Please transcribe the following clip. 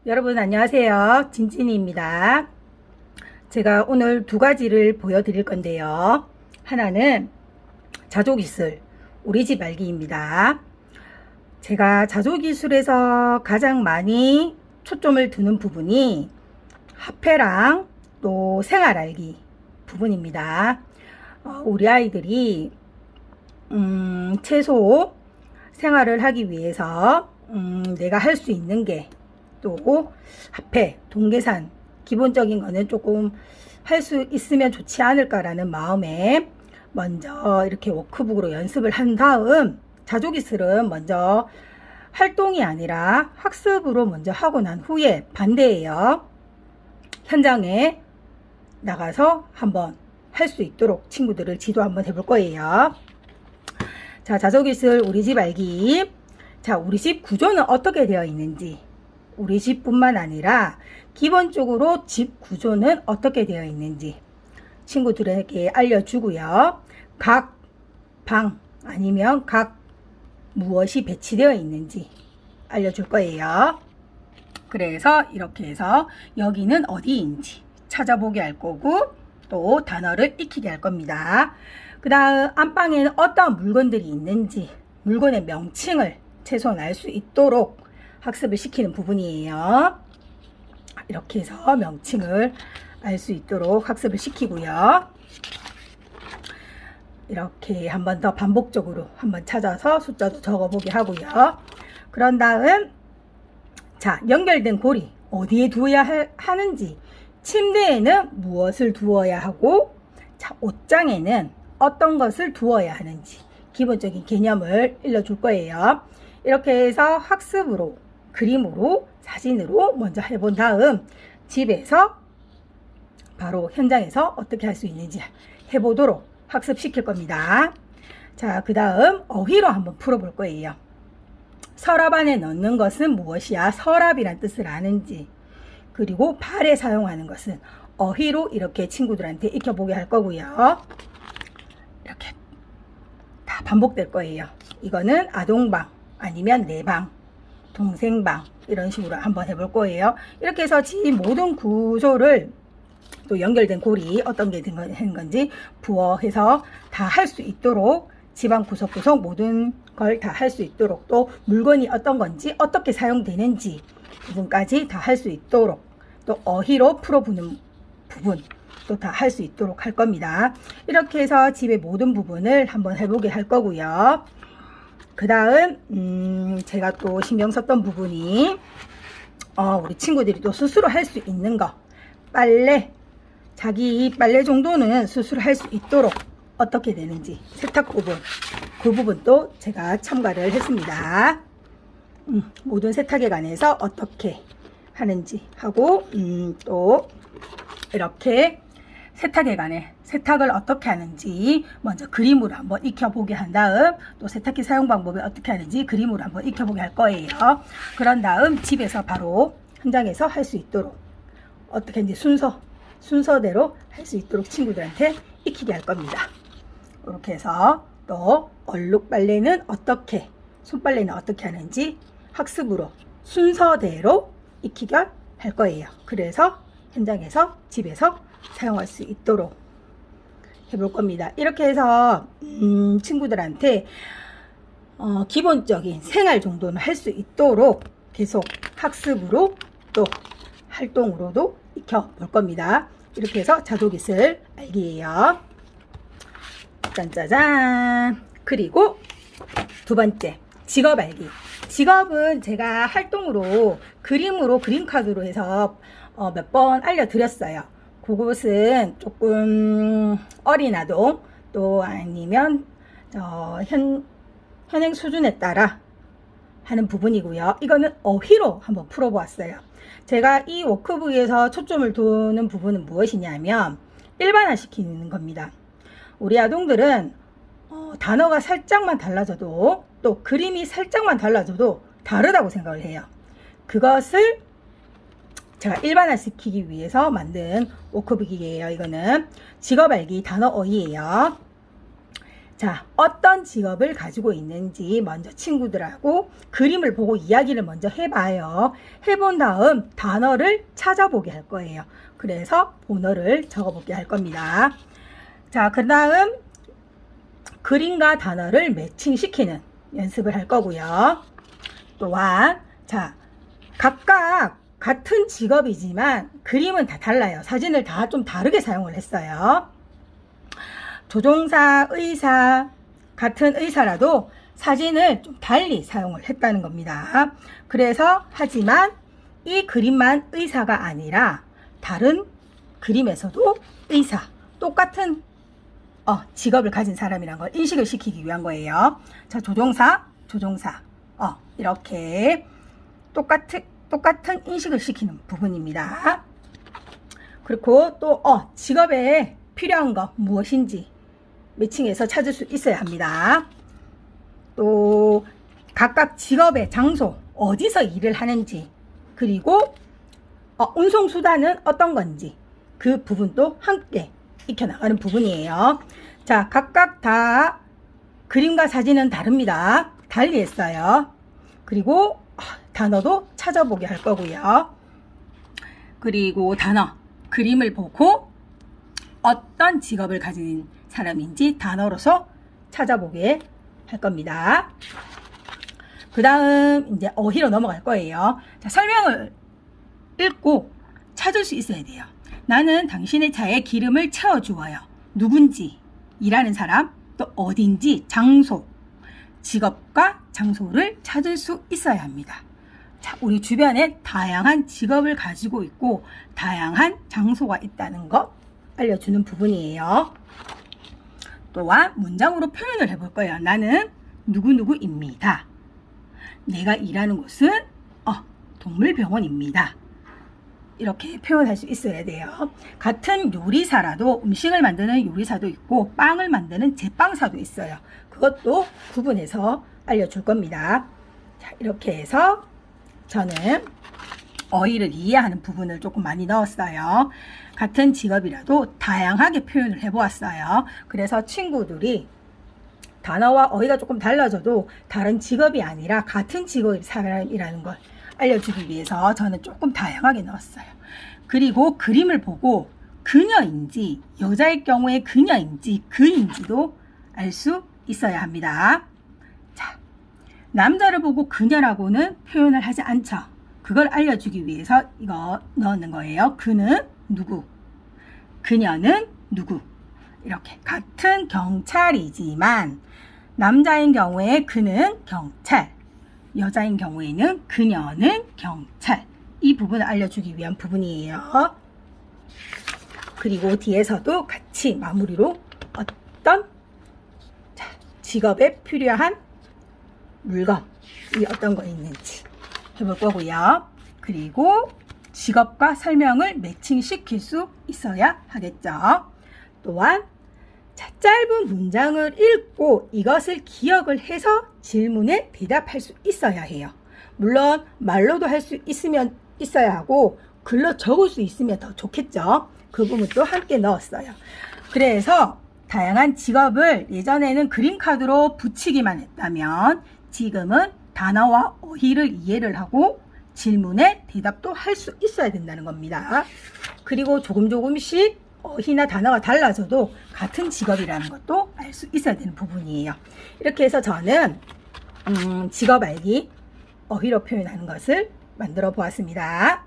여러분 안녕하세요. 진진이입니다. 제가 오늘 두 가지를 보여드릴 건데요. 하나는 자조기술 우리 집 알기입니다. 제가 자조기술에서 가장 많이 초점을 두는 부분이 화폐랑 또 생활 알기 부분입니다. 우리 아이들이 최소 생활을 하기 위해서 내가 할 수 있는 게 또 화폐, 동계산 기본적인 거는 조금 할 수 있으면 좋지 않을까라는 마음에 먼저 이렇게 워크북으로 연습을 한 다음 자조기술은 먼저 활동이 아니라 학습으로 먼저 하고 난 후에 반대예요. 현장에 나가서 한번 할 수 있도록 친구들을 지도 한번 해볼 거예요. 자, 자조기술 우리 집 알기. 자, 우리 집 구조는 어떻게 되어 있는지, 우리 집뿐만 아니라 기본적으로 집 구조는 어떻게 되어 있는지 친구들에게 알려주고요. 각 방 아니면 각 무엇이 배치되어 있는지 알려줄 거예요. 그래서 이렇게 해서 여기는 어디인지 찾아보게 할 거고 또 단어를 익히게 할 겁니다. 그 다음 안방에는 어떤 물건들이 있는지 물건의 명칭을 최소한 알 수 있도록 학습을 시키는 부분이에요. 이렇게 해서 명칭을 알 수 있도록 학습을 시키고요. 이렇게 한 번 더 반복적으로 한번 찾아서 숫자도 적어보게 하고요. 그런 다음 자, 연결된 고리 어디에 두어야 하는지, 침대에는 무엇을 두어야 하고, 자, 옷장에는 어떤 것을 두어야 하는지 기본적인 개념을 일러줄 거예요. 이렇게 해서 학습으로, 그림으로, 사진으로 먼저 해본 다음 집에서 바로 현장에서 어떻게 할 수 있는지 해보도록 학습시킬 겁니다. 자, 그 다음 어휘로 한번 풀어볼 거예요. 서랍 안에 넣는 것은 무엇이야? 서랍이란 뜻을 아는지, 그리고 발에 사용하는 것은 어휘로 이렇게 친구들한테 익혀보게 할 거고요. 이렇게 다 반복될 거예요. 이거는 아동방 아니면 내 방, 동생 방 이런 식으로 한번 해볼 거예요. 이렇게 해서 집 모든 구조를 또 연결된 고리 어떤 게 된 건지 부어해서 다 할 수 있도록 집안 구석구석 모든 걸 다 할 수 있도록, 또 물건이 어떤 건지 어떻게 사용되는지 부분까지 다 할 수 있도록, 또 어휘로 풀어보는 부분 또 다 할 수 있도록 할 겁니다. 이렇게 해서 집의 모든 부분을 한번 해보게 할 거고요. 그 다음 제가 또 신경 썼던 부분이 우리 친구들이 또 스스로 할 수 있는 거, 빨래, 자기 빨래 정도는 스스로 할 수 있도록 어떻게 되는지 세탁 부분, 그 부분도 제가 첨가를 했습니다. 모든 세탁에 관해서 어떻게 하는지 하고 또 이렇게 세탁에 관해 세탁을 어떻게 하는지 먼저 그림으로 한번 익혀보게 한 다음 또 세탁기 사용 방법을 어떻게 하는지 그림으로 한번 익혀보게 할 거예요. 그런 다음 집에서 바로 현장에서 할 수 있도록 어떻게 이제 순서대로 할 수 있도록 친구들한테 익히게 할 겁니다. 이렇게 해서 또 얼룩 빨래는 어떻게, 손빨래는 어떻게 하는지 학습으로 순서대로 익히게 할 거예요. 그래서 현장에서 집에서 사용할 수 있도록 해볼 겁니다. 이렇게 해서 친구들한테 기본적인 생활 정도는 할 수 있도록 계속 학습으로 또 활동으로도 익혀볼 겁니다. 이렇게 해서 자조기술 알기예요. 짠짜잔. 그리고 두 번째 직업 알기. 직업은 제가 활동으로 그림으로 그림카드로 해서 몇 번 알려드렸어요. 그것은 조금 어린 아동 또 아니면 현행 수준에 따라 하는 부분이고요. 이거는 어휘로 한번 풀어보았어요. 제가 이 워크북에서 초점을 두는 부분은 무엇이냐면 일반화시키는 겁니다. 우리 아동들은 단어가 살짝만 달라져도 또 그림이 살짝만 달라져도 다르다고 생각을 해요. 그것을 제가 일반화시키기 위해서 만든 워크북이에요. 이거는 직업 알기 단어 어휘예요. 자, 어떤 직업을 가지고 있는지 먼저 친구들하고 그림을 보고 이야기를 먼저 해봐요. 해본 다음 단어를 찾아보게 할 거예요. 그래서 번호를 적어보게 할 겁니다. 자, 그 다음 그림과 단어를 매칭시키는 연습을 할 거고요. 또한 자, 각각 같은 직업이지만 그림은 다 달라요. 사진을 다 좀 다르게 사용을 했어요. 조종사, 의사, 같은 의사라도 사진을 좀 달리 사용을 했다는 겁니다. 그래서 하지만 이 그림만 의사가 아니라 다른 그림에서도 의사, 똑같은 직업을 가진 사람이란 걸 인식을 시키기 위한 거예요. 자, 조종사, 이렇게 똑같은 인식을 시키는 부분입니다. 그리고 또 직업에 필요한 거 무엇인지 매칭해서 찾을 수 있어야 합니다. 또 각각 직업의 장소, 어디서 일을 하는지, 그리고 운송수단은 어떤 건지 그 부분도 함께 익혀나가는 부분이에요. 자, 각각 다 그림과 사진은 다릅니다. 달리 했어요. 그리고 단어도 찾아보게 할 거고요. 그리고 단어, 그림을 보고 어떤 직업을 가진 사람인지 단어로서 찾아보게 할 겁니다. 그 다음 이제 어휘로 넘어갈 거예요. 자, 설명을 읽고 찾을 수 있어야 돼요. 나는 당신의 차에 기름을 채워주어요. 누군지, 일하는 사람, 또 어딘지, 장소, 직업과 장소를 찾을 수 있어야 합니다. 자, 우리 주변에 다양한 직업을 가지고 있고 다양한 장소가 있다는 것 알려주는 부분이에요. 또한 문장으로 표현을 해볼 거예요. 나는 누구누구입니다. 내가 일하는 곳은 동물병원입니다. 이렇게 표현할 수 있어야 돼요. 같은 요리사라도 음식을 만드는 요리사도 있고 빵을 만드는 제빵사도 있어요. 그것도 구분해서 알려줄 겁니다. 자, 이렇게 해서 저는 어휘를 이해하는 부분을 조금 많이 넣었어요. 같은 직업이라도 다양하게 표현을 해보았어요. 그래서 친구들이 단어와 어휘가 조금 달라져도 다른 직업이 아니라 같은 직업의 사람이라는 걸 알려주기 위해서 저는 조금 다양하게 넣었어요. 그리고 그림을 보고 그녀인지 여자일 경우에 그녀인지 그인지도 알 수 있어야 합니다. 자, 남자를 보고 그녀라고는 표현을 하지 않죠. 그걸 알려주기 위해서 이거 넣는 거예요. 그는 누구, 그녀는 누구. 이렇게 같은 경찰이지만 남자인 경우에 그는 경찰, 여자인 경우에는 그녀는 경찰. 이 부분을 알려주기 위한 부분이에요. 그리고 뒤에서도 같이 마무리로 어떤 직업에 필요한 물건이 어떤 거 있는지 해볼 거고요. 그리고 직업과 설명을 매칭시킬 수 있어야 하겠죠. 또한 짧은 문장을 읽고 이것을 기억을 해서 질문에 대답할 수 있어야 해요. 물론 말로도 할 수 있어야 하고 글로 적을 수 있으면 더 좋겠죠. 그 부분도 함께 넣었어요. 그래서 다양한 직업을 예전에는 그림카드로 붙이기만 했다면 지금은 단어와 어휘를 이해를 하고 질문에 대답도 할 수 있어야 된다는 겁니다. 그리고 조금씩 어휘나 단어가 달라져도 같은 직업이라는 것도 알 수 있어야 되는 부분이에요. 이렇게 해서 저는 직업 알기, 어휘로 표현하는 것을 만들어 보았습니다.